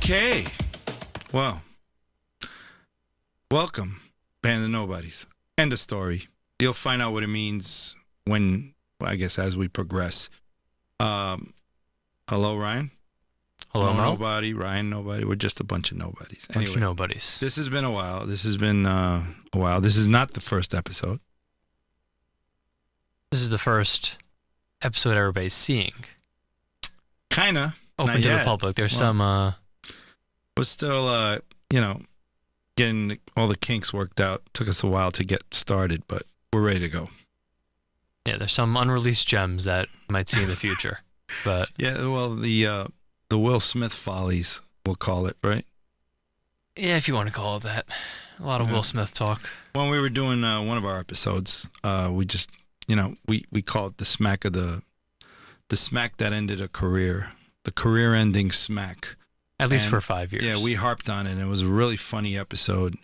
Okay. Well, welcome, Band of Knowbodys. End of story. You'll find out what it means when, I guess, as we progress. Hello, Ryan. Hello, Mo. Nobody. Ryan, nobody. We're just a bunch of nobodies. Bunch of nobodies. This has been a while. This has been a while. This is not the first episode. This is the first episode everybody's seeing. Kinda. Open to the public. There's some... We're still, getting all the kinks worked out. Took us a while to get started, but we're ready to go. Yeah, there's some unreleased gems that you might see in the future. But yeah, well, the Will Smith follies, we'll call it, right? yeah, if you want to call it that. A lot of Will Smith talk. When we were doing one of our episodes, we just, we call it the smack that ended a career, the career-ending smack. At least for 5 years. Yeah, we harped on it, and it was a really funny episode.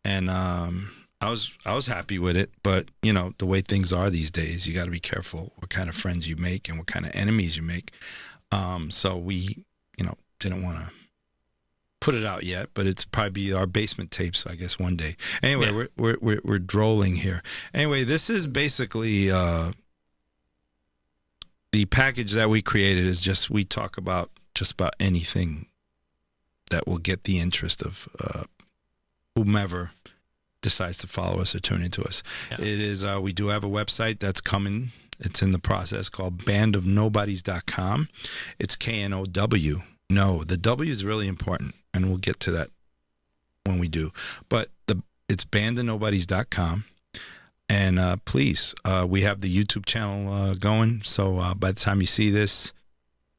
And I was happy with it, but the way things are these days, you got to be careful what kind of friends you make and what kind of enemies you make. So we, didn't want to put it out yet, but it's probably our basement tapes, I guess, one day. Anyway, yeah. we're drolling here. Anyway, this is basically the package that we created is just we talk about just about anything that will get the interest of whomever decides to follow us or tune into us. Yeah. It is we do have a website that's coming. It's in the process called bandofknowbodys.com. It's K-N-O-W. No, the W is really important, and we'll get to that when we do. But it's bandofknowbodys.com. And please, we have the YouTube channel going. So by the time you see this,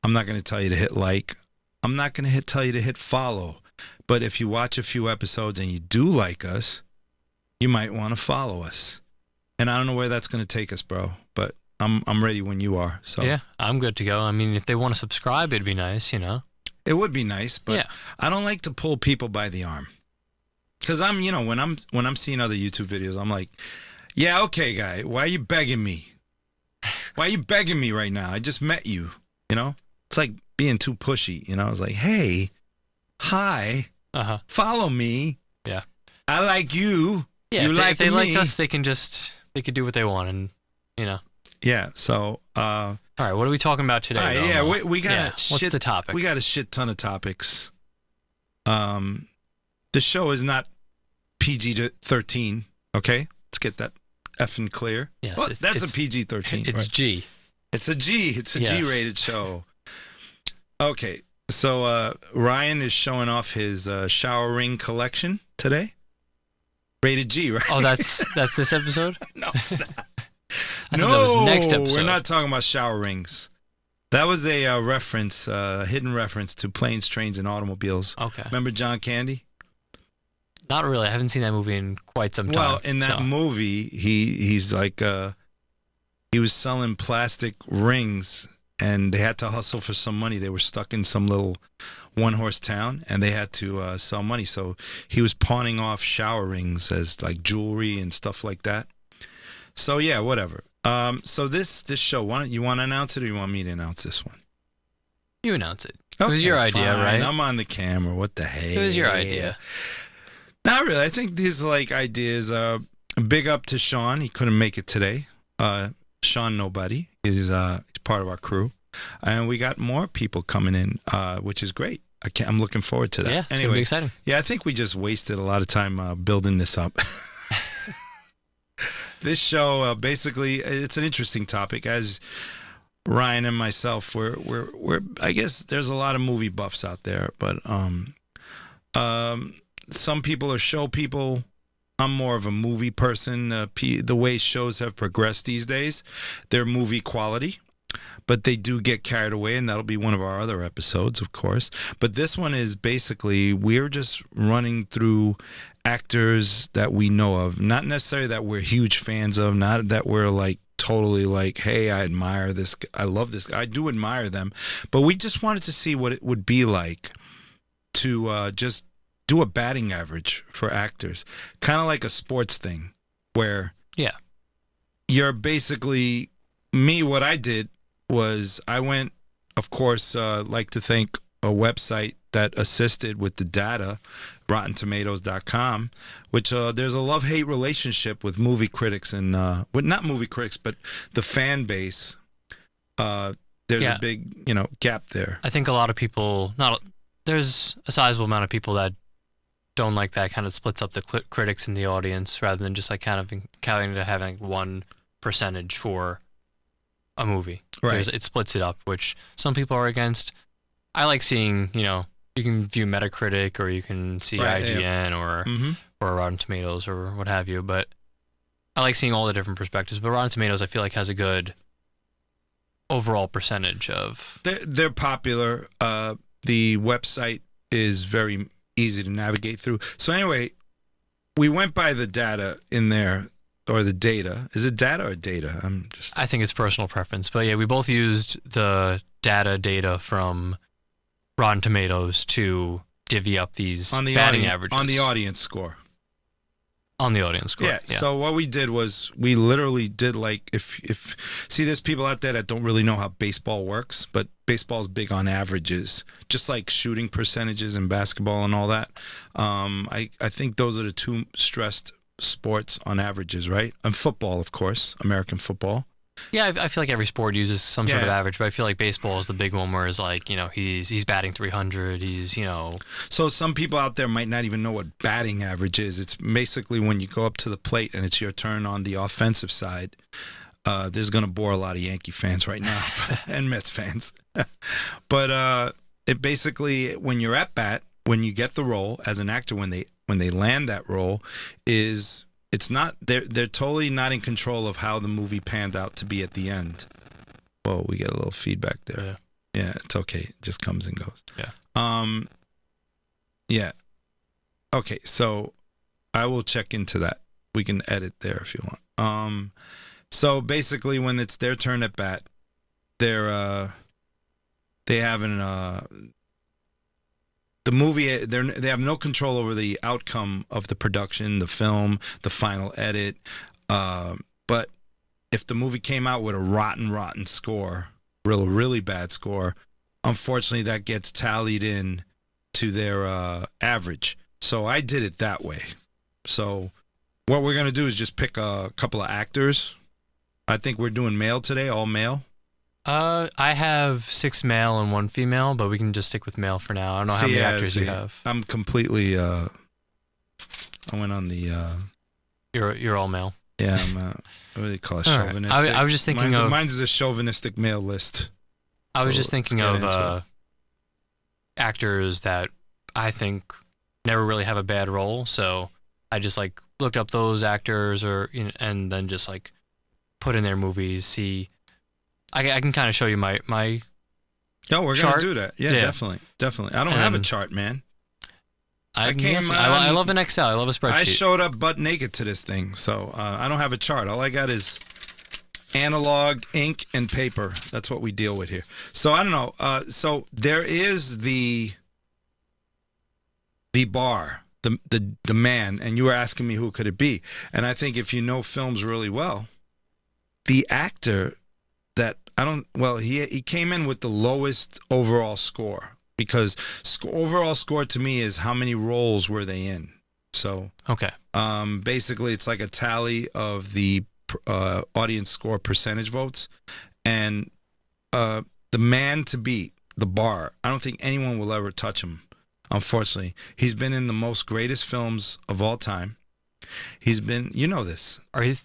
I'm not going to tell you to hit like. I'm not going to tell you to hit follow. But if you watch a few episodes and you do like us, you might want to follow us. And I don't know where that's going to take us, bro. But I'm ready when you are. So yeah, I'm good to go. I mean, if they want to subscribe, it'd be nice, It would be nice, but yeah. I don't like to pull people by the arm. Because I'm, when I'm seeing other YouTube videos, I'm like, yeah, okay, guy, why are you begging me? Why are you begging me right now? I just met you, It's like being too pushy, It's like, hey, hi, follow me. Yeah. I like you. Yeah, you if they like us, they could do what they want and, Yeah, so... all right, what are we talking about today? We got what's the topic? We got a shit ton of topics. The show is not PG-13, okay? Let's get that effing clear. Yes, well, that's a PG-13, It's right? G. It's a G. It's a G-rated show. Okay, so Ryan is showing off his shower ring collection today. Rated G, right? Oh, that's this episode? No, it's not. I thought that was next episode. We're not talking about shower rings. That was a hidden reference to Planes, Trains, and Automobiles. Okay. Remember John Candy? Not really. I haven't seen that movie in quite some time. Well, in that movie, he's like he was selling plastic rings, and they had to hustle for some money. They were stuck in some little one-horse town, and they had to sell money. So he was pawning off shower rings as like jewelry and stuff like that. So yeah, whatever. So this show, you want to announce it or you want me to announce this one? You announce it. It was your idea, fine. right? I'm on the camera. What the heck? It was your idea. Not really. I think these ideas. Big up to Sean. He couldn't make it today. Sean Nobody is part of our crew, and we got more people coming in, which is great. I'm looking forward to that. Yeah, it's gonna be exciting. Yeah, I think we just wasted a lot of time building this up. This show, basically, it's an interesting topic. As Ryan and myself, we're I guess there's a lot of movie buffs out there, but some people are show people. I'm more of a movie person. The way shows have progressed these days, they're movie quality, but they do get carried away, and that'll be one of our other episodes, of course. But this one is basically we're just running through actors that we know of, not necessarily that we're huge fans of, not that we're like totally like, hey, I admire this, I love this, I do admire them, but we just wanted to see what it would be like to just do a batting average for actors, kind of like a sports thing, where you're basically me. What I did was I went, of course, like to thank a website that assisted with the data, RottenTomatoes.com, which there's a love-hate relationship with movie critics and not movie critics, but the fan base. There's a big, gap there. I think a lot of people, there's a sizable amount of people that don't like that. Kind of splits up the critics and the audience rather than just like kind of counting to having one percentage for a movie. Right. It splits it up, which some people are against. I like seeing, you can view Metacritic or you can see IGN or Rotten Tomatoes or what have you, but I like seeing all the different perspectives. But Rotten Tomatoes, I feel like, has a good overall percentage of... They're popular. The website is very easy to navigate through. So anyway, we went by the data in there, or the data. Is it data or data? I think it's personal preference. But yeah, we both used the data from Rotten Tomatoes to divvy up these batting averages. On the audience score. On the audience score. Yeah. So what we did was we literally did like see, there's people out there that don't really know how baseball works, but baseball's big on averages, just like shooting percentages in basketball and all that. I think those are the two stressed sports on averages, right? And football, of course, American football. Yeah, I feel like every sport uses some sort of average, but I feel like baseball is the big one where it's like, he's batting 300, So some people out there might not even know what batting average is. It's basically when you go up to the plate and it's your turn on the offensive side. This is going to bore a lot of Yankee fans right now and Mets fans. But it basically, when you're at bat, when you get the role as an actor, when they land that role, it's not they're totally not in control of how the movie panned out to be at the end. Whoa, we get a little feedback there. Yeah, it's okay. It just comes and goes. Yeah. Yeah. Okay, so I will check into that. We can edit there if you want. So basically, when it's their turn at bat, they have the movie, they have no control over the outcome of the production, the film, the final edit. But if the movie came out with a rotten score, really bad score, unfortunately that gets tallied in to their average. So I did it that way. So what we're going to do is just pick a couple of actors. I think we're doing male today, all male. I have 6 male and 1 female, but we can just stick with male for now. I don't know how many actors you have. I'm completely. I went on the. You're all male. Yeah, I'm. What do they call it? Chauvinistic. Right. I was just thinking mine's a chauvinistic male list. I was just thinking of actors that I think never really have a bad role, so I just like looked up those actors and then just like put in their movies, see. I can kind of show you my Oh, we're chart. Gonna do that. Yeah, definitely. I don't have a chart, man. I love an Excel. I love a spreadsheet. I showed up butt naked to this thing, so I don't have a chart. All I got is analog, ink, and paper. That's what we deal with here. So I don't know. So there is the bar, the man, and you were asking me who could it be, and I think if you know films really well, the actor that he came in with the lowest overall score, because overall score to me is how many roles were they in. So okay, basically it's like a tally of the audience score percentage votes, and the man to beat, the bar, I don't think anyone will ever touch him. Unfortunately, he's been in the most greatest films of all time. He's been, this. Are you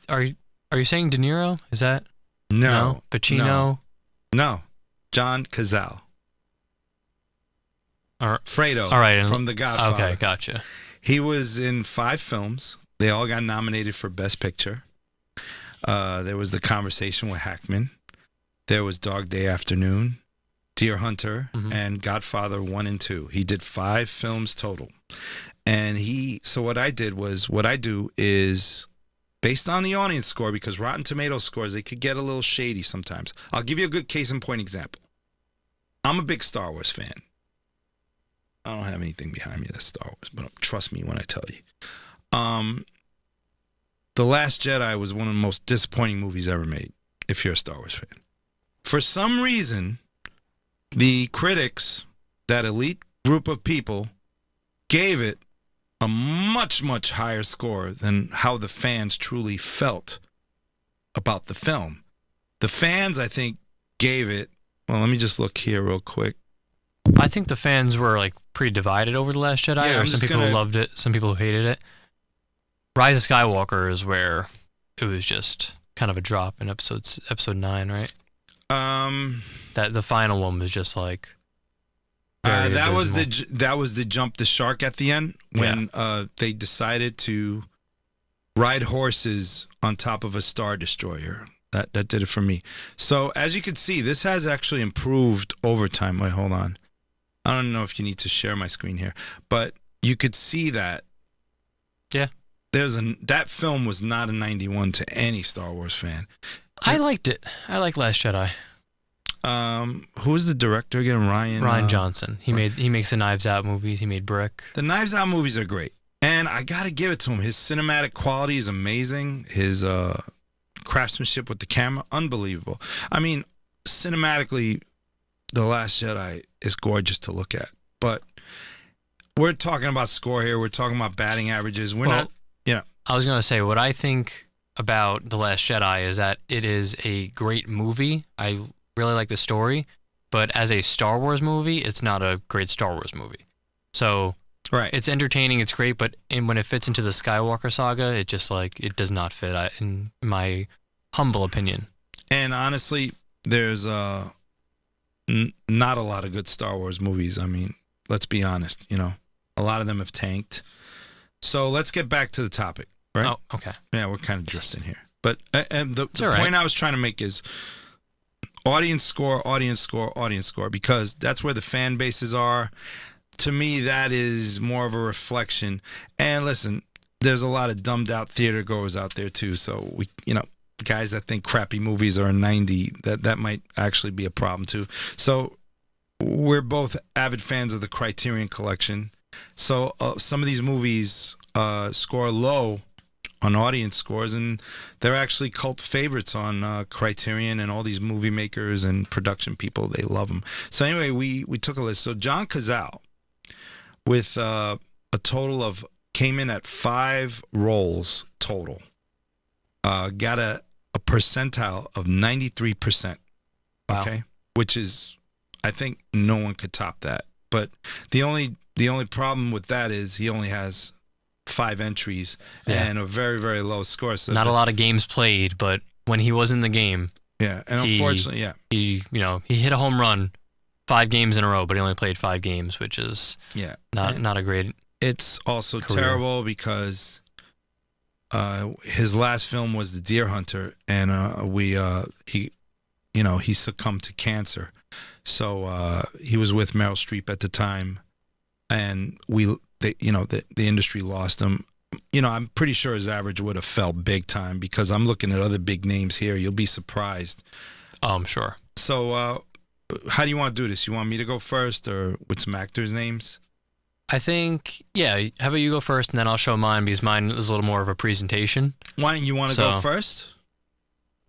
saying De Niro? Is that? No. Pacino? No. John Cazale. Fredo. All right. From The Godfather. Okay, gotcha. He was in 5 films. They all got nominated for Best Picture. There was The Conversation with Hackman. There was Dog Day Afternoon, Deer Hunter, and Godfather 1 and 2. He did 5 films total. And so what I do is, based on the audience score, because Rotten Tomatoes scores, they could get a little shady sometimes. I'll give you a good case in point example. I'm a big Star Wars fan. I don't have anything behind me that's Star Wars, but trust me when I tell you. The Last Jedi was one of the most disappointing movies ever made, if you're a Star Wars fan. For some reason, the critics, that elite group of people gave it a much, much higher score than how the fans truly felt about the film. The fans, I think, gave it, well, let me just look here real quick. I think the fans were like pretty divided over The Last Jedi. Yeah, or some people loved it, some people hated it. Rise of Skywalker is where it was just kind of a drop in episode 9, right? That the final one was just like that was the jump the shark at the end when they decided to ride horses on top of a Star Destroyer. That did it for me. So as you can see, this has actually improved over time. Wait, hold on. I don't know if you need to share my screen here, but you could see that. Yeah. That film was not a 91 to any Star Wars fan. I liked it. I like Last Jedi. Who was the director again? Rian Johnson. He makes the Knives Out movies. He made Brick. The Knives Out movies are great, and I gotta give it to him. His cinematic quality is amazing. His craftsmanship with the camera, unbelievable. I mean, cinematically, The Last Jedi is gorgeous to look at. But we're talking about score here. We're talking about batting averages. We're not. Yeah. I was gonna say what I think about The Last Jedi is that it is a great movie. I really like the story, but as a Star Wars movie, it's not a great Star Wars movie. So right, it's entertaining, it's great, but when it fits into the Skywalker saga, it just it does not fit, in my humble opinion. And honestly, there's not a lot of good Star Wars movies. I mean, let's be honest. You know, a lot of them have tanked. So let's get back to the topic, right? Oh, okay. Yeah, we're kind of drifting here, but the point I was trying to make is audience score, because that's where the fan bases are. To me, that is more of a reflection. And listen, there's a lot of dumbed out theater goers out there too. So guys that think crappy movies are a 90, that might actually be a problem too. So we're both avid fans of the Criterion Collection. So some of these movies score low on audience scores, and they're actually cult favorites on Criterion, and all these movie makers and production people, they love them. So anyway, we took a list. So John Cazale, with a total of, came in at 5 roles total, got a percentile of 93%. Wow. Okay, which is, I think no one could top that. But the only problem with that is he only has 5 entries and a very, very low score. So not a lot of games played, but when he was in the game, and unfortunately, he hit a home run 5 games in a row, but he only played 5 games, which is not a great. It's also career. Terrible because his last film was The Deer Hunter, and he succumbed to cancer. So he was with Meryl Streep at the time, and the industry lost him. I'm pretty sure his average would have fell big time, because I'm looking at other big names here. You'll be surprised. Oh, I'm sure. So how do you want to do this? You want me to go first, or with some actors' names? I think, how about you go first, and then I'll show mine, because mine is a little more of a presentation. Why don't you want to go first?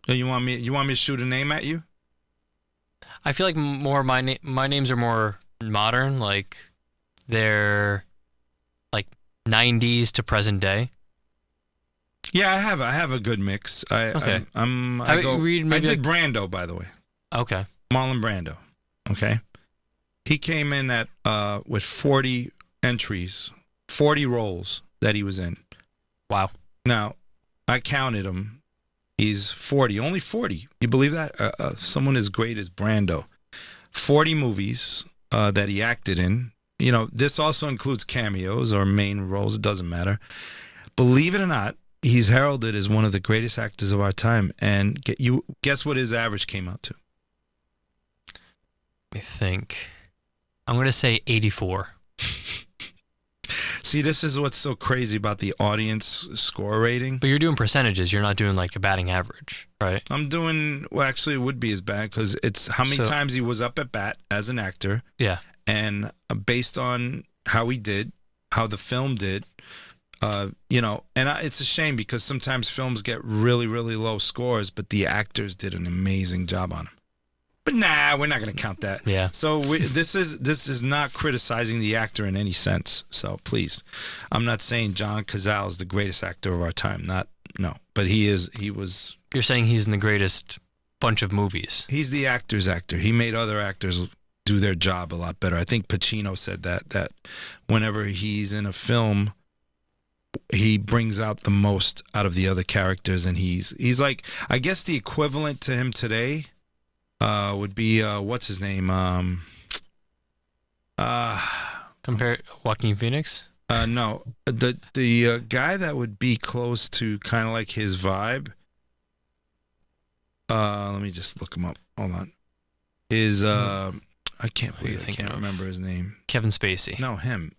Or you want me to shoot a name at you? I feel like more my names are more modern, like they're like 90s to present day. Yeah, I have a good mix. I did Brando, by the way. Okay. Marlon Brando. Okay. He came in at with 40 entries, 40 roles that he was in. Wow. Now, I counted him. He's 40, only 40. You believe that? Someone as great as Brando. 40 movies that he acted in. This also includes cameos or main roles. It doesn't matter. Believe it or not, he's heralded as one of the greatest actors of our time. And guess what his average came out to? Let me think. I'm going to say 84. See, this is what's so crazy about the audience score rating. But you're doing percentages. You're not doing like a batting average, right? I'm doing, well, actually it would be as bad, because it's how many times he was up at bat as an actor. Yeah. And based on how he did, how the film did, it's a shame, because sometimes films get really, really low scores, but the actors did an amazing job on them. But nah, we're not going to count that. Yeah. So this is not criticizing the actor in any sense. So please, I'm not saying John Cazale is the greatest actor of our time. No, but he is. He was. You're saying he's in the greatest bunch of movies. He's the actor's actor. He made other actors do their job a lot better. I think Pacino said that whenever he's in a film, he brings out the most out of the other characters, and he's like, I guess the equivalent to him today would be what's his name? Compare Joaquin Phoenix? No, the guy that would be close to kind of like his vibe. Let me just look him up. Hold on. I can't believe I can't remember his name. Kevin Spacey. No, him.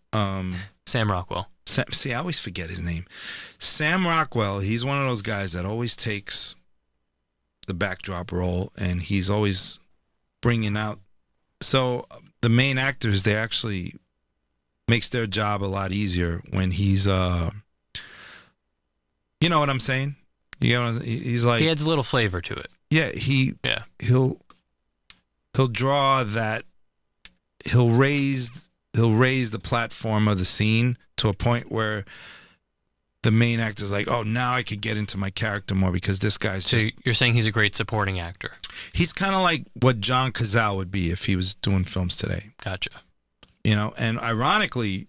Sam Rockwell. See, I always forget his name. Sam Rockwell. He's one of those guys that always takes the backdrop role, and he's always bringing out. So the main actors, they actually makes their job a lot easier when he's. You know what I'm saying? You know, he's like, he adds a little flavor to it. Yeah, he'll draw that. He'll raise the platform of the scene to a point where the main actor's like, oh, now I could get into my character more because this guy's so you're saying he's a great supporting actor. He's kind of like what John Cazale would be if he was doing films today. Gotcha. You know, and ironically,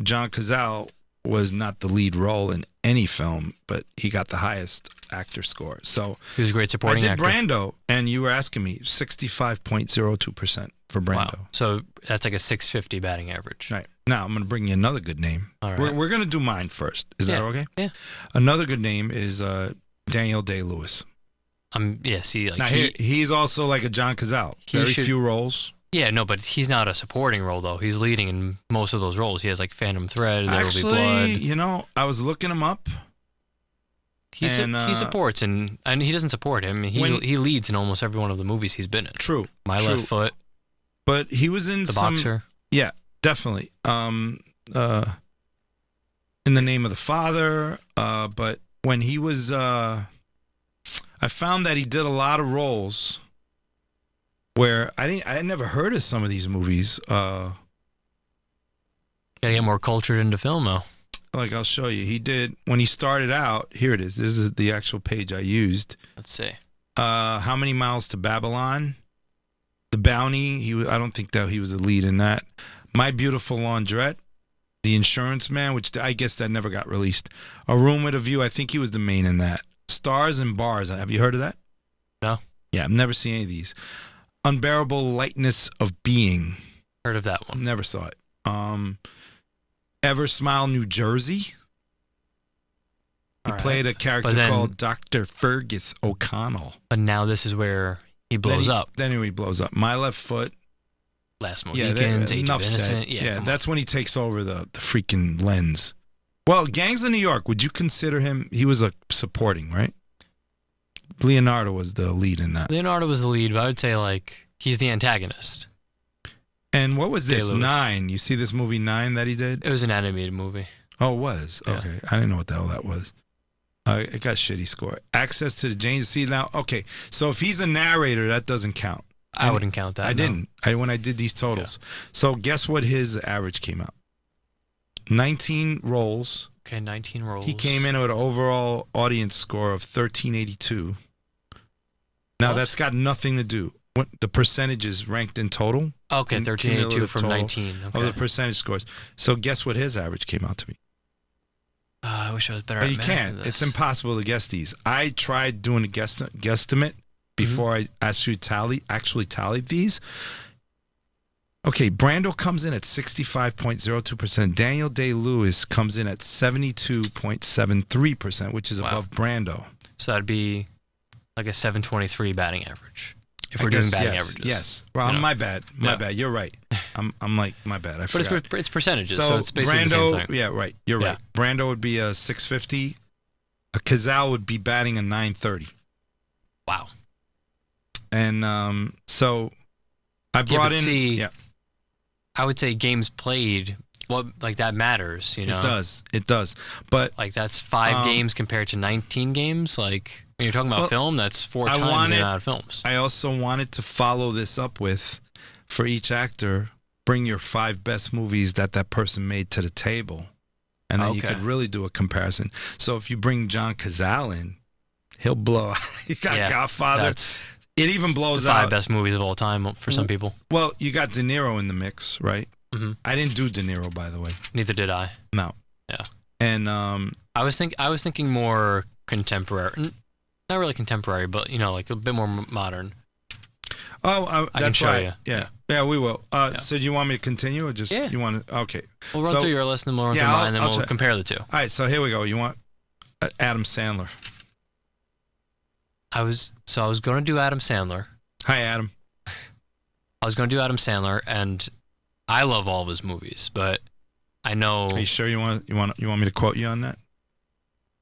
John Cazale was not the lead role in any film, but he got the highest actor score. So he was a great supporting actor. I did Brando, and you were asking me 65.02% for Brando. Wow. So that's like a 650 batting average. Right. Now, I'm going to bring you another good name. All right. We're going to do mine first. Is that okay? Yeah. Another good name is Daniel Day-Lewis. See, like now, he's also like a John Cazale. Very few roles. Yeah, no, but he's not a supporting role, though. He's leading in most of those roles. He has, like, Phantom Thread, There Will Be Blood. You know, I was looking him up. He supports, and he doesn't support him. He leads in almost every one of the movies he's been in. True. My Left Foot. But he was in The Boxer. Yeah, definitely. In the Name of the Father. But when he was... I found that he did a lot of roles... where I had never heard of some of these movies. Gotta get more cultured into film, though. Like, I'll show you. He did, when he started out, here it is. This is the actual page I used. Let's see. How Many Miles to Babylon? The Bounty. I don't think that he was the lead in that. My Beautiful Laundrette. The Insurance Man, which I guess that never got released. A Room with a View. I think he was the main in that. Stars and Bars. Have you heard of that? No. Yeah, I've never seen any of these. Unbearable Lightness of Being. Heard of that one. Never saw it. Ever Smile, New Jersey. He played a character called Dr. Fergus O'Connell. But now this is where he blows up. Then he blows up. My Left Foot. Last Mohicans, Age of Innocence. Yeah, that's when he takes over the freaking lens. Well, Gangs of New York, would you consider him? He was a supporting, right? Leonardo was the lead in that. Leonardo was the lead, but I would say, like, he's the antagonist. And what was this? 9. You see this movie 9 that he did? It was an animated movie. Oh, it was? Yeah. Okay. I didn't know what the hell that was. It got shitty score. Access to the James. See, now, okay. So if he's a narrator, that doesn't count. I wouldn't count that. I didn't. When I did these totals. Yeah. So guess what his average came out? 19 roles. Okay, 19 roles. He came in with an overall audience score of 1382. Now, that's got nothing to do. The percentages ranked in total. Okay, 1382 from 19. Okay. Of the percentage scores. So guess what his average came out to be? I wish I was better but at you math can't. than this. It's impossible to guess these. I tried doing a guesstimate before I actually tallied these. Okay, Brando comes in at 65.02%. Daniel Day-Lewis comes in at 72.73%, which is above Brando. So that'd be like a 723 batting average. If we're doing batting averages. Yes. Well, my bad. My bad. You're right. I'm like, my bad. I forgot. But it's percentages, so it's basically the same thing. Yeah, right. You're right. Brando would be a 650. A Cazale would be batting a 930. Wow. And so I brought in... See, I would say games played, that matters, you know? It does. But... Like, that's 5 games compared to 19 games, like... When you're talking about film, that's 4 times the amount of films. I also wanted to follow this up with, for each actor, bring your 5 best movies that person made to the table. And then you could really do a comparison. So if you bring John Cazale in, he'll blow. You got Godfather. It even blows the 5 best movies of all time for some people. Well, you got De Niro in the mix, right? Mm-hmm. I didn't do De Niro, by the way. Neither did I. No. Yeah. And I was thinking more contemporary. Not really contemporary, but like a bit more modern. Oh, I can show you. Yeah, we will. So do you want me to continue or just you want to? Okay. We'll run through your list and we'll run through mine, and then we'll compare the two. All right, so here we go. You want Adam Sandler? I was going to do Adam Sandler. Hi, Adam. I was going to do Adam Sandler, and I love all of his movies, but I know. Are you sure you want me to quote you on that?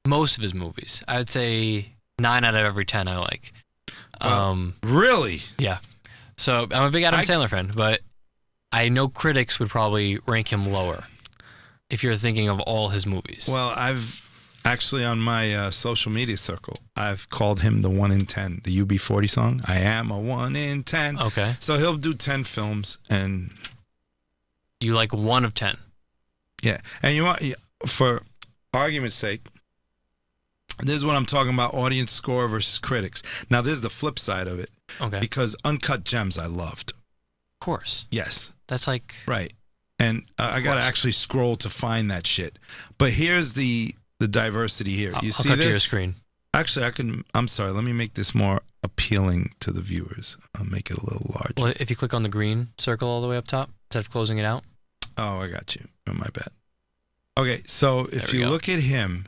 Most of his movies, I would say 9 out of every 10 I like. Really? Yeah. So I'm a big Adam Sandler fan, but I know critics would probably rank him lower if you're thinking of all his movies. Well, I've actually on my social media circle, I've called him the 1 in 10, the UB40 song. I am a 1 in 10. Okay. So he'll do 10 films, and you like 1 of 10. Yeah, and you want, for argument's sake, this is what I'm talking about: audience score versus critics. Now, this is the flip side of it. Okay. Because Uncut Gems, I loved. Of course. Yes. That's like right. And I gotta actually scroll to find that shit. But here's the diversity here. You see I'll cut this? To your screen. Actually, I'm sorry. Let me make this more appealing to the viewers. I'll make it a little larger. Well, if you click on the green circle all the way up top instead of closing it out. Oh, I got you. Oh, my bad. Okay, so if you look at him,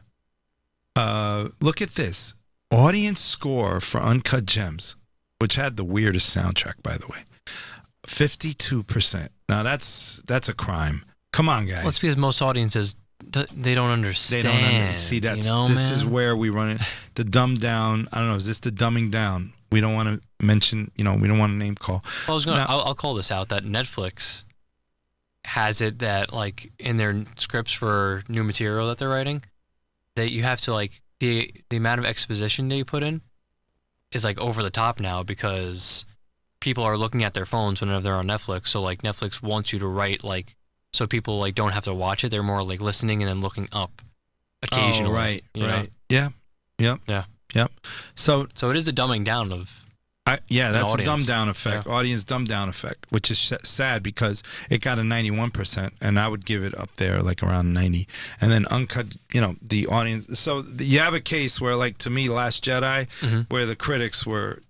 look at this audience score for Uncut Gems, which had the weirdest soundtrack, by the way. 52%. Now that's a crime. Come on, guys. Well, it's because most audiences they don't understand. They don't see that. This is where we run it. The dumb down. I don't know. Is this the dumbing down? We don't want to mention. We don't want to name call. I'll call this out. That Netflix has it that like in their scripts for new material that they're writing, that you have to like the amount of exposition that you put in is like over the top now because people are looking at their phones whenever they're on Netflix. So like Netflix wants you to write like so people like don't have to watch it. They're more like listening and then looking up occasionally. Oh, right. Yeah. Yep. Yeah. Yep. So it is the dumbing down of. That's the dumb down effect, audience dumb down effect, which is sad because it got a 91%, and I would give it up there like around 90. And then Uncut, the audience. So you have a case where, like to me, Last Jedi, where the critics were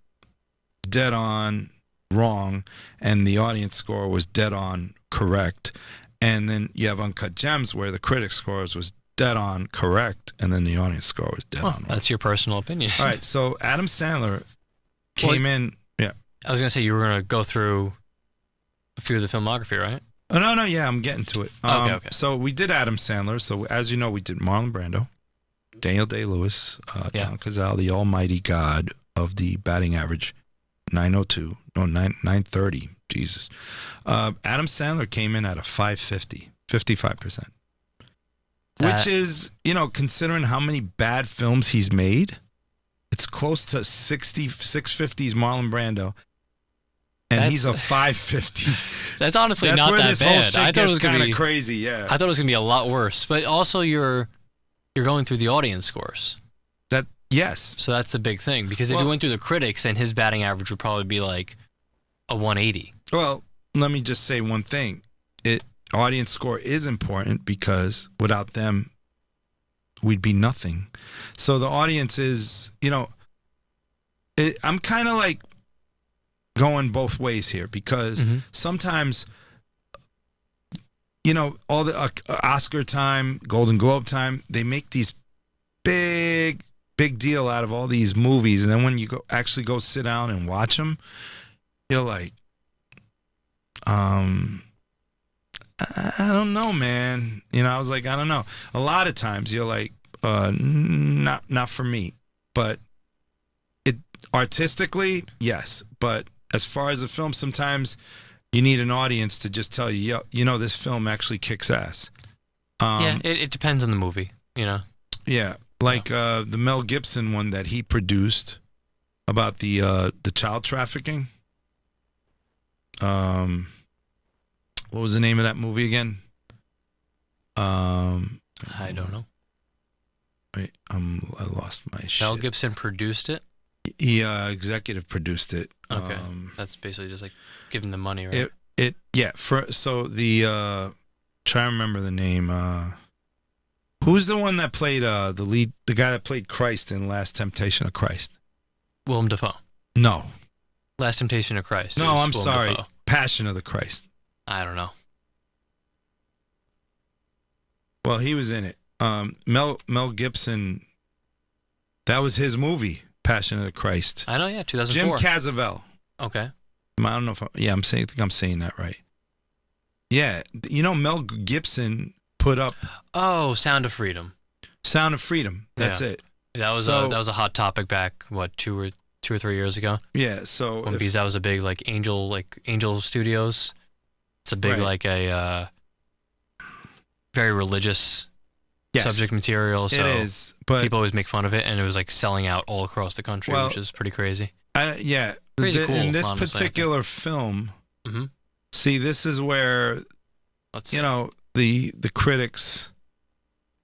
dead on wrong, and the audience score was dead on correct. And then you have Uncut Gems, where the critics scores was dead on correct, and then the audience score was dead on wrong. That's your personal opinion. All right, so Adam Sandler came in. Yeah, I was gonna say you were gonna go through a few of the filmography, right? Oh no, yeah, I'm getting to it. Okay. So we did Adam Sandler. So as you know, we did Marlon Brando, Daniel Day-Lewis, John Cazale, the almighty god of the batting average, 930. Jesus. Adam Sandler came in at a 550, 55%. Which is, considering how many bad films he's made, it's close to 650's Marlon Brando. And he's a 550. That's honestly not that bad. I thought it was kind of crazy, yeah. I thought it was going to be a lot worse. But also you're going through the audience scores. Yes. So that's the big thing. Because if you went through the critics, then his batting average would probably be like a 180. Well, let me just say one thing. Audience score is important because without them, we'd be nothing. So the audience is, I'm kind of like going both ways here because sometimes, all the Oscar time, Golden Globe time, they make these big deal out of all these movies. And then when you actually go sit down and watch them, you're like, I don't know, man. I was like, I don't know. A lot of times you're like, not for me. But it artistically, yes. But as far as the film, sometimes you need an audience to just tell you, this film actually kicks ass. It depends on the movie, Yeah. Like the Mel Gibson one that he produced about the child trafficking. What was the name of that movie again? I don't know. Wait, I lost my shit. Mel Gibson produced it? He executive produced it. Okay. That's basically just like giving the money, right? So the try to remember the name. Who's the one that played the guy that played Christ in Last Temptation of Christ? Willem Dafoe. No. Last Temptation of Christ. No, I'm Willem sorry. Dafoe. Passion of the Christ. I don't know. Well, he was in it. Mel Gibson. That was his movie, Passion of the Christ. I know, yeah, 2004. Jim Caviezel. Okay. I don't know if I think I'm saying that right. Yeah, Mel Gibson put up. Oh, Sound of Freedom. Sound of Freedom. That's it. That was a hot topic back 2 or 3 years ago. Yeah. So because that was a big Angel Studios. It's a big a very religious subject material. So it is, but people always make fun of it, and it was like selling out all across the country, which is pretty crazy. Crazy cool. In this honestly, particular film, mm-hmm. See, this is where the critics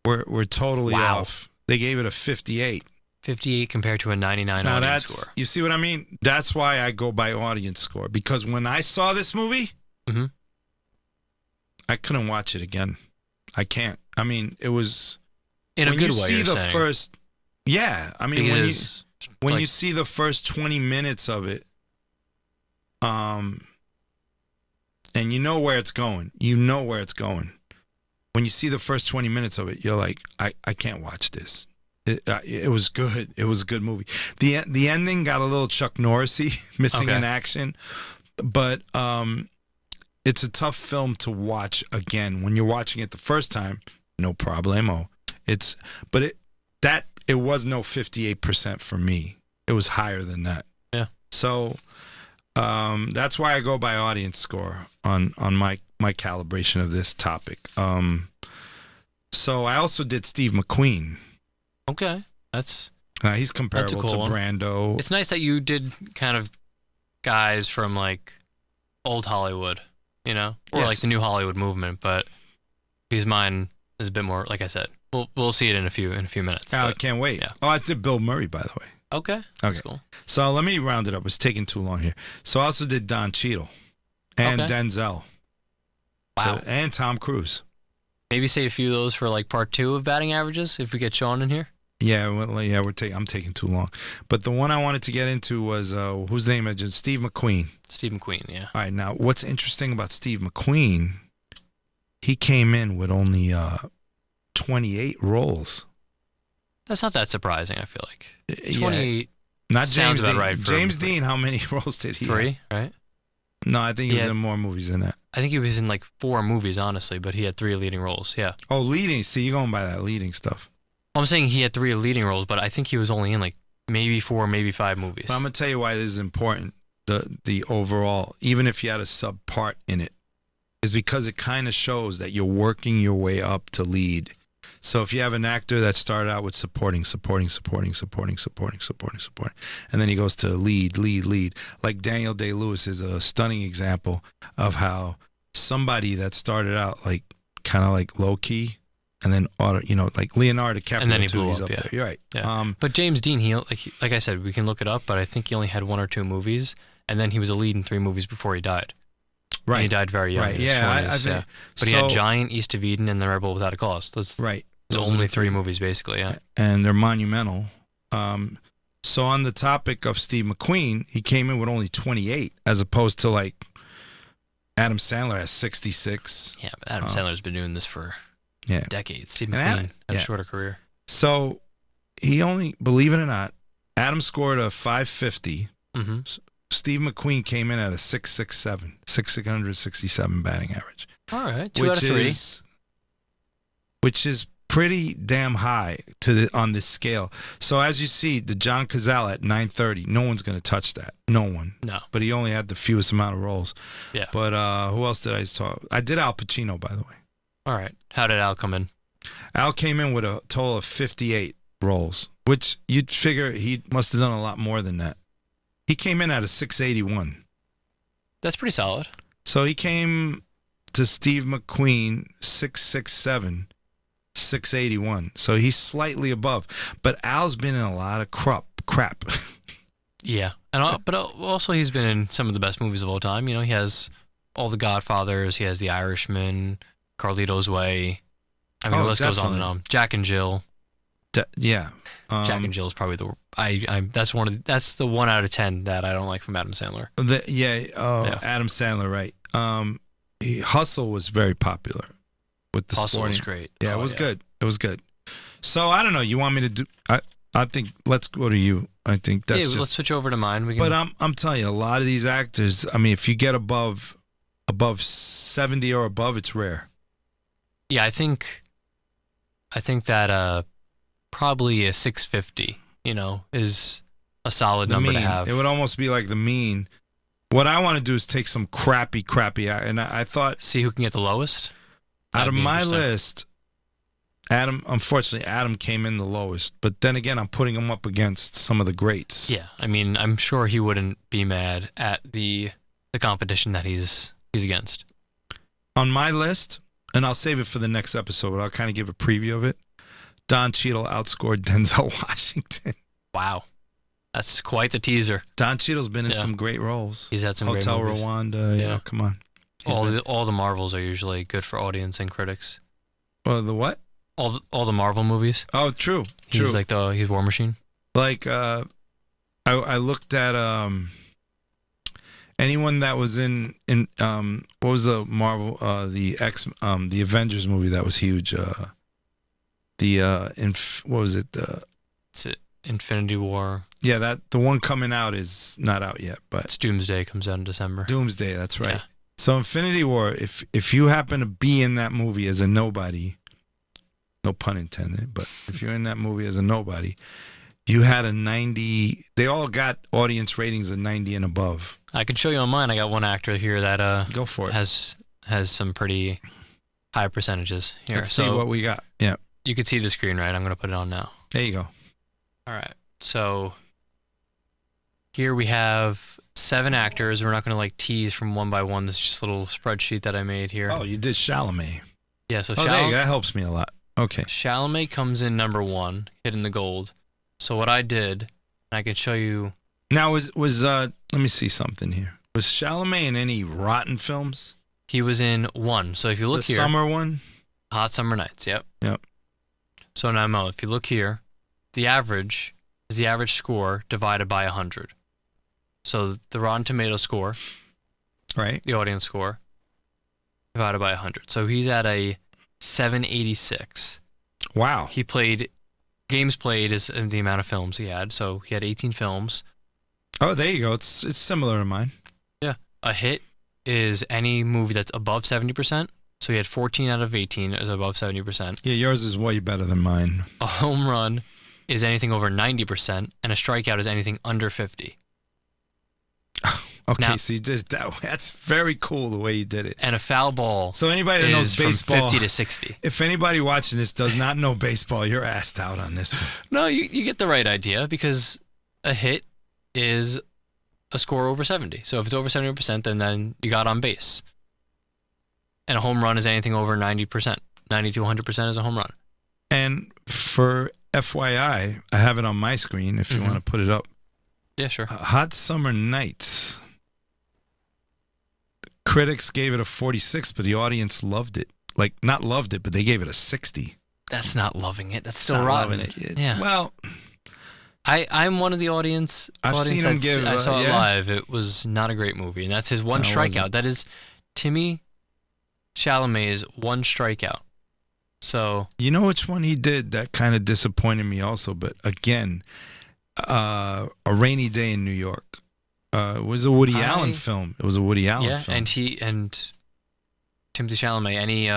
were totally off. They gave it a 58. 58 compared to a 99 audience score. You see what I mean? That's why I go by audience score, because when I saw this movie, mm-hmm. I couldn't watch it again. I can't. I mean, it was in a good way. When you see the first, I mean, because when you see the first 20 minutes of it, and you know where it's going. When you see the first 20 minutes of it, you're like, I can't watch this. It was good. It was a good movie. The ending got a little Chuck Norrisy, missing in action, but it's a tough film to watch again. When you're watching it the first time, no problemo. It was no 58% for me. It was higher than that. Yeah. So that's why I go by audience score on my calibration of this topic. So I also did Steve McQueen. Okay, that's he's comparable to Brando. It's nice that you did kind of guys from like old Hollywood, or like the new Hollywood movement. But because mine is a bit more, like I said, we'll see it in a few minutes. I can't wait. Yeah. Oh, I did Bill Murray, by the way. Okay, that's cool. So let me round it up. It's taking too long here. So I also did Don Cheadle and Denzel. Wow. And Tom Cruise. Maybe say a few of those for like part 2 of batting averages if we get Sean in here. Yeah, I'm taking too long. But the one I wanted to get into was whose name I just Steve McQueen. Steve McQueen, yeah. All right, now what's interesting about Steve McQueen? He came in with only 28 roles. That's not that surprising. I feel like 28. Not sounds James Dean. About right. James Dean, how many roles did he? 3, right? No, I think he was in more movies than that. I think he was in like 4 movies, honestly, but he had 3 leading roles. Yeah. Oh, leading. See, you're going by that leading stuff. I'm saying he had 3 leading roles, but I think he was only in like maybe 4, maybe 5 movies. But I'm gonna tell you why this is important. The overall, even if you had a sub part in it, is because it kind of shows that you're working your way up to lead. So if you have an actor that started out with supporting, and then he goes to lead, like Daniel Day-Lewis is a stunning example of how somebody that started out like kind of like low key, and then like Leonardo DiCaprio, and then he blew up. There. You're right. Yeah. But James Dean, he like I said, we can look it up, but I think he only had 1 or 2 movies, and then he was a lead in 3 movies before he died. Right. And he died very young. Right. In his 20s, But he had Giant, East of Eden, and The Rebel Without a Cause. Those only 3 movies, basically. Yeah. And they're monumental. So on the topic of Steve McQueen, he came in with only 28, as opposed to like Adam Sandler has 66. Yeah, but Adam Sandler's been doing this for decades. Steve McQueen had a shorter career. So he only, believe it or not, Adam scored a 550. Mm-hmm. Steve McQueen came in at a 667 batting average. All right, 2 out of 3. Which is pretty damn high on this scale. So as you see, the John Cazale at 930, no one's going to touch that. No one. No. But he only had the fewest amount of roles. Yeah. But who else did I talk? I did Al Pacino, by the way. All right. How did Al come in? Al came in with a total of 58. roles, which you'd figure he must have done a lot more than that. He came in at a 681. That's pretty solid. So he came to Steve McQueen 667, 681. So he's slightly above. But Al's been in a lot of crap. Yeah, but also he's been in some of the best movies of all time. You know, he has all the Godfathers. He has The Irishman, Carlito's Way. I mean, the list goes on and on. Jack and Jill. Yeah. Jack and Jill is probably that's the 1 out of 10 that I don't like from Adam Sandler. Adam Sandler, right. Hustle was very popular with the Hustle sporting. Was great. Yeah, it was good. It was good. So I don't know. You want me to do? I think let's go to you. I think that's let's switch over to mine. But I'm telling you, a lot of these actors. I mean, if you get above 70 or above, it's rare. Yeah, I think that probably a 650, is a solid number to have. It would almost be like the mean. What I want to do is take some crappy, and I thought... See who can get the lowest? Out of my list, unfortunately, Adam came in the lowest. But then again, I'm putting him up against some of the greats. Yeah, I mean, I'm sure he wouldn't be mad at the competition that he's against. On my list, and I'll save it for the next episode, but I'll kind of give a preview of it. Don Cheadle outscored Denzel Washington. Wow. That's quite the teaser. Don Cheadle's been in some great roles. He's had some Hotel great movies. Rwanda, come on. All the Marvels are usually good for audience and critics. The what? All the Marvel movies. Oh, true. He's like he's War Machine. Like I looked at anyone that was in what was the Marvel the Avengers movie that was huge? What was it? It's Infinity War. Yeah, that the one coming out is not out yet, but it's Doomsday comes out in December. Doomsday, that's right. Yeah. So Infinity War, if you happen to be in that movie as a nobody, no pun intended, but if you're in that movie as a nobody, you had a 90. They all got audience ratings of 90 and above. I can show you on mine. I got one actor here that go for it. Has some pretty high percentages here. Let's see what we got. Yeah. You can see the screen, right? I'm going to put it on now. There you go. All right. So here we have 7 actors. We're not going to tease from one by one. This is just a little spreadsheet that I made here. Oh, you did Chalamet. Yeah. So there you go. That helps me a lot. Okay. Chalamet comes in number 1, hitting the gold. So what I did, and I can show you. Now was let me see something here. Was Chalamet in any rotten films? He was in 1. So if you look here, the summer one, Hot Summer Nights. Yep. Yep. So now, Mo, if you look here, the average is the average score divided by 100. So the Rotten Tomatoes score, right? The audience score divided by 100. So he's at a 786. Wow. Games played is the amount of films he had. So he had 18 films. Oh, there you go. It's similar to mine. Yeah. A hit is any movie that's above 70%. So he had 14 out of 18 is above 70%. Yeah, yours is way better than mine. A home run is anything over 90%, and a strikeout is anything under 50. Okay, now, so you did that. That's very cool the way you did it. And a foul ball. So anybody that knows baseball, from 50 to 60. If anybody watching this does not know baseball, you're assed out on this one. No, you get the right idea, because a hit is a score over 70. So if it's over 70%, then you got on base. And a home run is anything over 90%. 90 to 100% is a home run. And for FYI, I have it on my screen if you want to put it up. Yeah, sure. Hot Summer Nights. Critics gave it a 46, but the audience loved it. Not loved it, but they gave it a 60. That's not loving it. That's still rotten. Yeah. Well, I'm one of the audience. I've seen him give. I saw it live. It was not a great movie, and that's his one strikeout. That is Timmy Chalamet's one strikeout. So you know which one he did that kind of disappointed me also, but again, A Rainy Day in New York. It was a Woody Allen film. It was a Woody Allen film. And Timothy Chalamet, any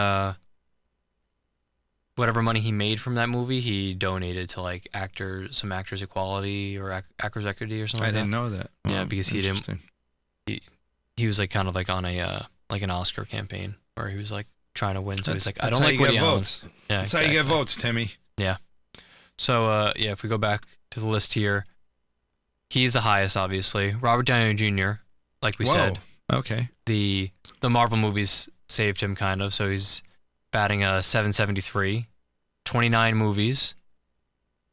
whatever money he made from that movie, he donated to some Actors Equality or Actors Equity or something. I didn't know that. Yeah, because he didn't. He was kind of on a an Oscar campaign where he was trying to win. So he's I don't like Woody Allen. Votes. Yeah, that's how you get votes, Timmy. Yeah. So, yeah, if we go back to the list here, he's the highest, obviously. Robert Downey Jr., like we said. Okay. The Marvel movies saved him, kind of, so he's batting a 773. 29 movies,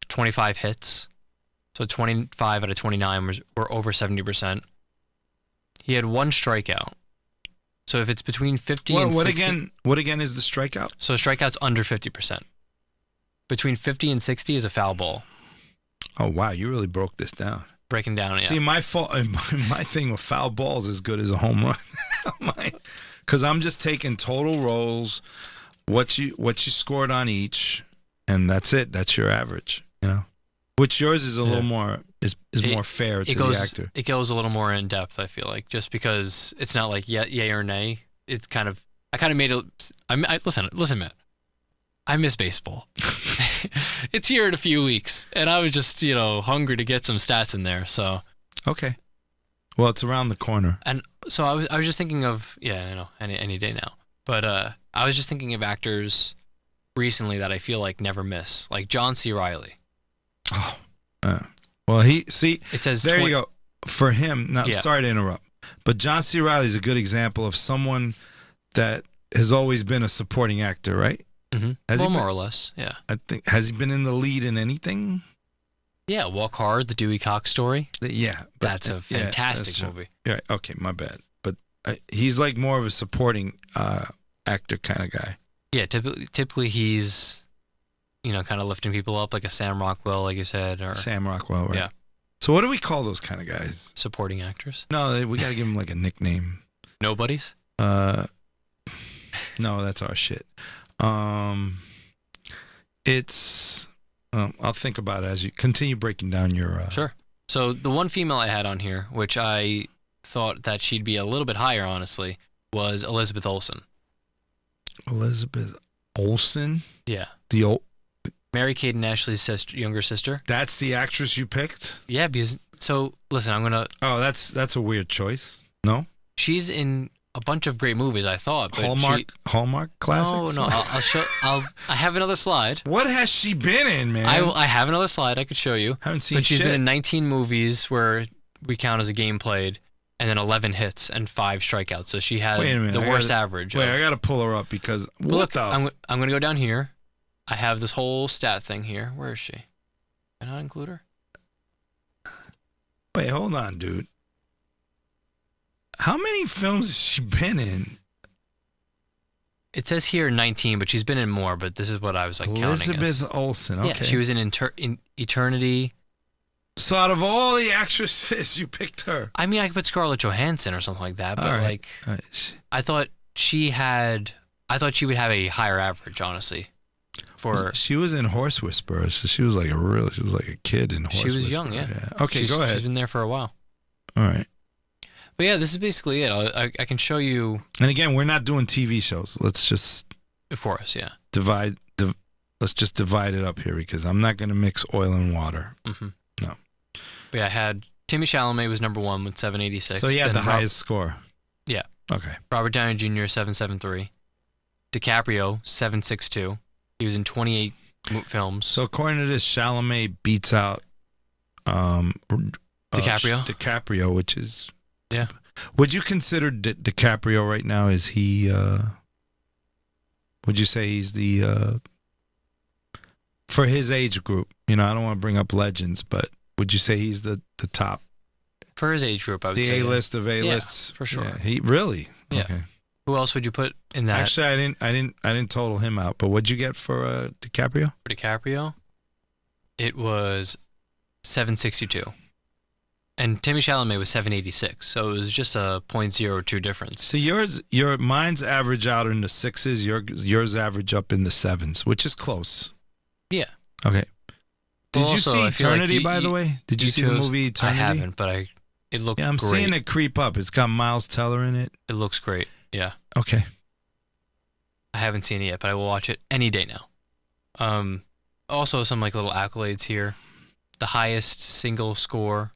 25 hits. So 25 out of 29 were over 70%. He had 1 strikeout. So if it's between 50 and 60... What again is the strikeout? So strikeout's under 50%. Between 50 and 60 is a foul ball. Oh, wow. You really broke this down. Breaking down, yeah. See, my thing with foul balls is good as a home run. Because I'm just taking total rolls, what you scored on each, and that's it. That's your average, you know. Which yours is a little more is more fair to the actor. It goes a little more in depth, I feel like, just because it's not like yay or nay. It's kind of made it. Listen, Matt. I miss baseball. It's here in a few weeks, and I was just hungry to get some stats in there. So okay, well, it's around the corner. And so I was just thinking of any day now. But I was just thinking of actors recently that I feel like never miss, like John C. Reilly. Oh, well, it says there you go for him. Now, sorry to interrupt, but John C. Reilly is a good example of someone that has always been a supporting actor, right? Mm-hmm. More or less, yeah. I think has he been in the lead in anything? Yeah, Walk Hard, the Dewey Cox story. Yeah, that's a fantastic movie. Yeah, okay, my bad, but he's like more of a supporting actor kind of guy. Yeah, typically he's kind of lifting people up, like a Sam Rockwell, like you said, or Sam Rockwell, right? Yeah. So what do we call those kind of guys? Supporting actors. No, we got to give them like a nickname. Nobodies. No, that's our shit. I'll think about it as you continue breaking down your... Sure. So the one female I had on here, which I thought that she'd be a little bit higher, honestly, was Elizabeth Olsen. Elizabeth Olsen? Yeah. The old... Mary-Kate and Ashley's younger sister. That's the actress you picked? Yeah, because... So, listen, I'm going to... Oh, that's a weird choice. No? She's in a bunch of great movies, I thought. But Hallmark classics? No, I'll show... I have another slide. What has she been in, man? I have another slide I could show you. Haven't seen But she's shit. been in 19 movies where we count as a game played, and then 11 hits and 5 strikeouts. So she had the worst average. I got to pull her up because... I'm going to go down here. I have this whole stat thing here. Where is she? Can I not include her? Wait, hold on, dude. How many films has she been in? It says here 19, but she's been in more, but this is what I was counting as. Elizabeth Olsen, okay. Yeah, she was in Eternity. So out of all the actresses, you picked her. I mean, I could put Scarlett Johansson or something like that, but I thought she would have a higher average, honestly. She was in Horse Whisperers, so she was like a kid in Horse Whisperers. She was young, yeah. Okay, go ahead. She's been there for a while. All right. But yeah, this is basically it. I can show you. And again, we're not doing TV shows. Let's just... Of course, yeah. Let's just divide it up here because I'm not going to mix oil and water. Mm-hmm. No. But yeah, I had Timmy Chalamet was number 1 with 786. So he had the highest score. Yeah. Okay. Robert Downey Jr. 773. DiCaprio 762. He was in 28 films. So according to this, Chalamet beats out DiCaprio. DiCaprio, which is... Yeah. Would you consider DiCaprio right now, is he... would you say he's the... for his age group, I don't want to bring up legends, but would you say he's the top? For his age group, I would say. The A-list of A-lists? Yeah, for sure. Yeah, he really? Yeah. Okay. Who else would you put in that? Actually, I didn't total him out, but what'd you get for DiCaprio? For DiCaprio, it was 762. And Timmy Chalamet was 786, so it was just a 0.02 difference. So mine's average out in the 6s, yours average up in the 7s, which is close. Yeah. Okay. Did you see Eternity, by the way? Did you see the movie Eternity? I haven't, but it looked great. I'm seeing it creep up. It's got Miles Teller in it. It looks great, yeah. Okay. I haven't seen it yet, but I will watch it any day now. Also, some little accolades here. The highest single score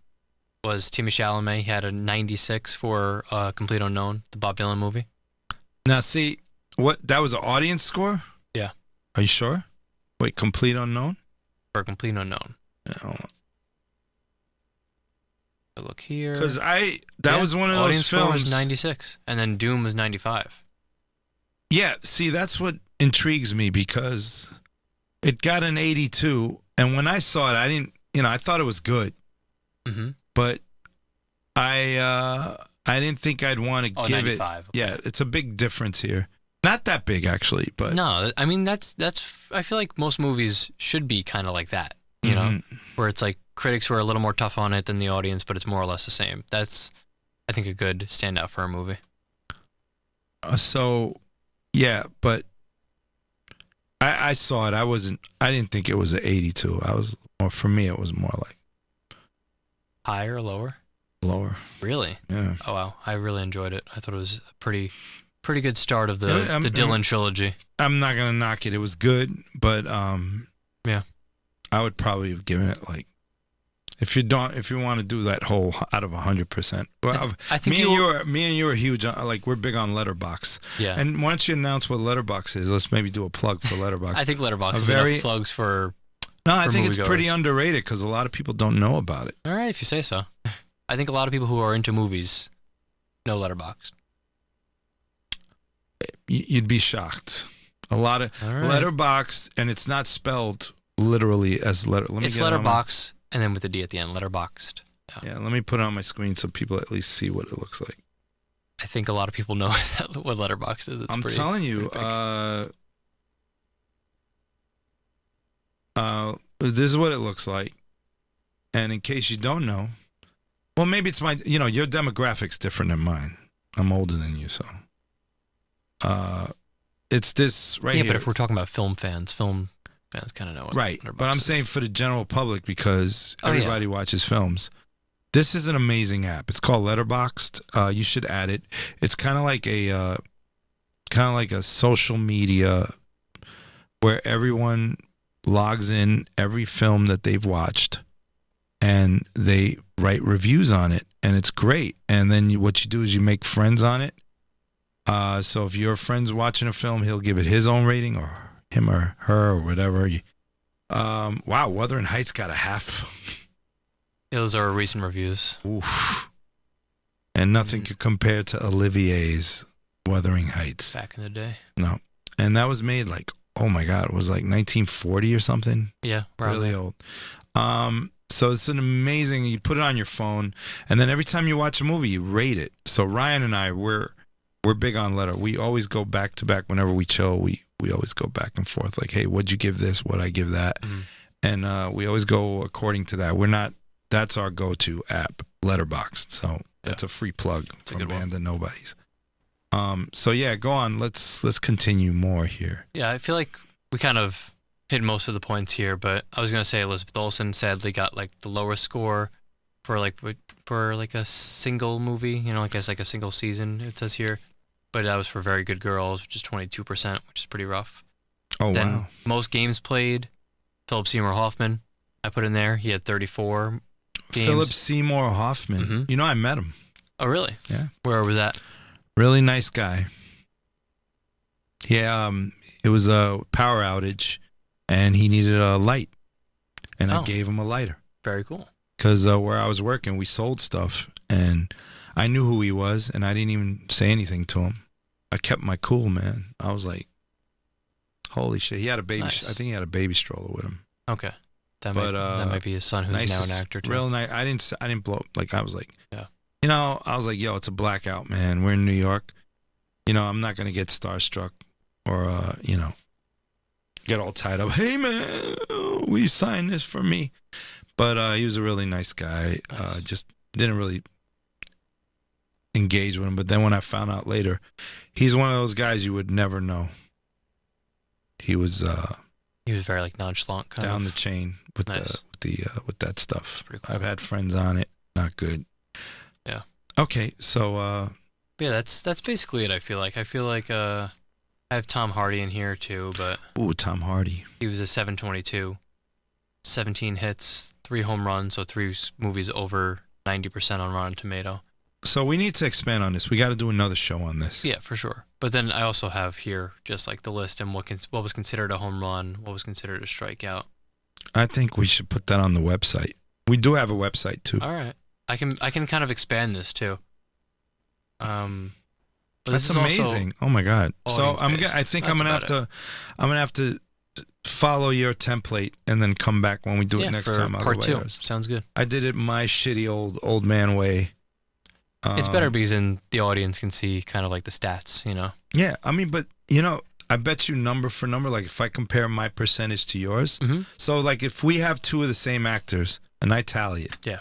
was Timmy Chalamet. He had a 96 for Complete Unknown, the Bob Dylan movie. Now, see, that was an audience score? Yeah. Are you sure? Wait, Complete Unknown? for a complete unknown. Yeah. Look here. Because that was one of those audience films. Score was 96, and then Doom was 95. Yeah, see, that's what intrigues me because it got an 82, and when I saw it, I thought it was good, but I didn't think I'd want to give 95, it. Okay. Yeah, it's a big difference here. Not that big actually, but no, I mean that's. I feel like most movies should be kind of like that, you know, where it's like critics were a little more tough on it than the audience, but it's more or less the same. That's, I think, a good standout for a movie. So, yeah, but I saw it. I didn't think it was an 82. For me, it was more like higher or lower. Lower. Really? Yeah. Oh wow, I really enjoyed it. I thought it was a pretty good start of the Dylan trilogy. I'm not gonna knock it. It was good, but yeah, I would probably have given it like, if you want to do that whole out of 100%. Well, I think me and you are huge. Like, we're big on Letterboxd. Yeah. And once you announce what Letterboxd is, let's maybe do a plug for Letterboxd. I think Letterboxd is enough plugs for. No, I think it's pretty underrated because a lot of people don't know about it. All right, if you say so. I think a lot of people who are into movies know Letterboxd. You'd be shocked. A lot of Letterboxd, and it's not spelled literally as letter. It's Letterboxd, and then with a D at the end, Letterboxd. Yeah, let me put it on my screen so people at least see what it looks like. I think a lot of people know what Letterboxd is. I'm telling you, this is what it looks like. And in case you don't know, well, maybe it's your demographic's different than mine. I'm older than you, so. It's this right here. Yeah, but if we're talking about film fans kind of know what Right, Letterboxd but I'm saying for the general public because everybody watches films. This is an amazing app. It's called Letterboxd. You should add it. It's kind of like a social media where everyone logs in every film that they've watched and they write reviews on it, and it's great. And then what you do is you make friends on it. So if your friend's watching a film, he'll give it his own rating, or him or her or whatever. Wow, Wuthering Heights got a half. Those are recent reviews. Oof. And nothing could compare to Olivier's Wuthering Heights. Back in the day. No. And that was made like, oh my God, it was like 1940 or something. Yeah, really old. So it's an amazing, you put it on your phone, and then every time you watch a movie, you rate it. So Ryan and I, we're big on Letter. We always go back to back whenever we chill. We always go back and forth. Like, hey, what'd you give this? What'd I give that? Mm-hmm. And we always go according to that. That's our go-to app, Letterboxd. So that's a free plug from Band of Knowbodys. So yeah, go on. Let's continue more here. Yeah, I feel like we kind of hit most of the points here, but I was gonna say Elizabeth Olsen sadly got like the lowest score for a single movie. I guess like a single season. It says here. But that was for Very Good Girls, which is 22%, which is pretty rough. Oh, then wow. Most games played, Philip Seymour Hoffman, I put in there. He had 34 games. Philip Seymour Hoffman. Mm-hmm. I met him. Oh, really? Yeah. Where was that? Really nice guy. Yeah, it was a power outage, and he needed a light, and I gave him a lighter. Very cool. Because where I was working, we sold stuff, and I knew who he was, and I didn't even say anything to him. I kept my cool, man. I was like, holy shit. He had a baby. Nice. I think he had a baby stroller with him. Okay. That might be his son, who's now an actor too. Real nice. I didn't blow. Like, I was like, I was like, yo, it's a blackout, man. We're in New York. I'm not going to get starstruck or, get all tied up. Hey, man, will you sign this for me? But he was a really nice guy. Nice. Just didn't really engage with him. But then when I found out later, he's one of those guys you would never know. He was very like nonchalant, kind down of the chain with with that stuff. That's pretty cool. I've had friends on it. Not good. Yeah. Okay, so yeah, that's basically it. I feel like I have Tom Hardy in here too, but Tom Hardy. He was a 722, 17 hits, 3 home runs, so 3 movies over 90% on Rotten Tomato. So we need to expand on this. We got to do another show on this. Yeah, for sure. But then I also have here just like the list and what was considered a home run, what was considered a strikeout. I think we should put that on the website. We do have a website too. All right. I can kind of expand this too. That's amazing. Oh my God. So I think I'm gonna have to follow your template and then come back when we do it next time. Part 2. Sounds good. I did it my shitty old man way. It's better because then the audience can see kind of like the stats, you know? Yeah. I mean, but you know, I bet you number for number, like if I compare my percentage to yours. Mm-hmm. So like if we have 2 of the same actors and I tally it. Yeah.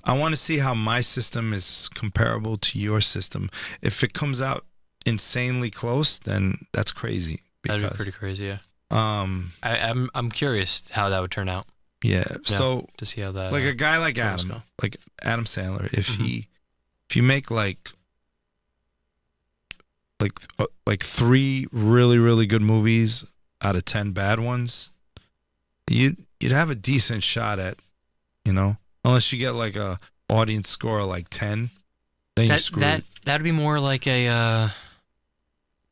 I want to see how my system is comparable to your system. If it comes out insanely close, then that's crazy. That'd be pretty crazy, yeah. I'm curious how that would turn out. Yeah. So to see how that like a guy like Adam Sandler, if you make like 3 really, really good movies out of 10 bad ones, you'd have a decent shot at, you know, unless you get like a audience score of like 10, then you're screwed. That'd be more like a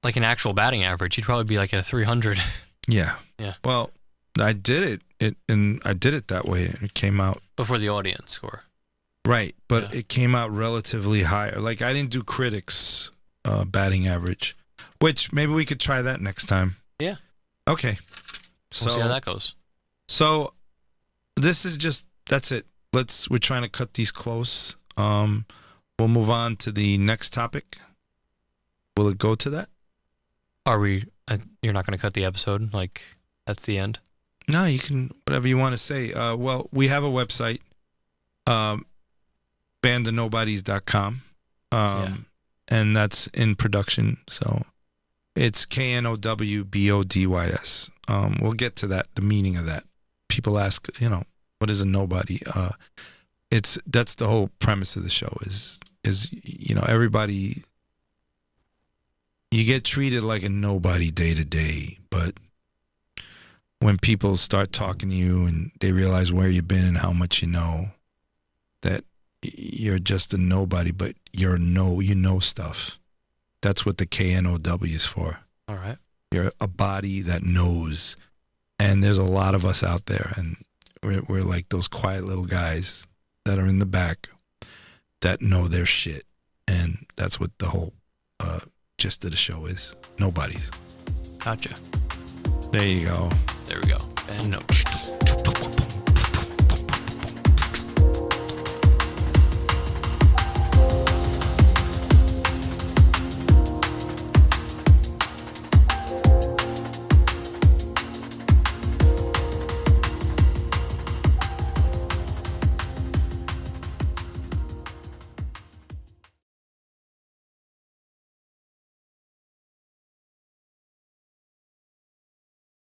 like an actual batting average. You'd probably be like a 300. Yeah. Yeah. Well, I did it that way. It came out before the audience score. Right, but it came out relatively higher. Like I didn't do critics batting average, which maybe we could try that next time. Yeah. Okay. We'll see how that goes. So that's it. We're trying to cut these close. We'll move on to the next topic. Will it go to that? Are we? You're not going to cut the episode? Like that's the end? No, you can whatever you want to say. Well, we have a website. bandofknowbodys.com. And that's in production. So it's KNOWBODYS. We'll get to that, the meaning of that. People ask, you know, what is a nobody? That's the whole premise of the show is, you know, everybody, you get treated like a nobody day to day, but when people start talking to you and they realize where you've been and how much you know, that you're just a nobody, but you know stuff. That's what the KNOW is for. All right. You're a body that knows, and there's a lot of us out there, and we're like those quiet little guys that are in the back that know their shit, and that's what the whole gist of the show is. Nobodies. Gotcha. There you go. There we go. And no.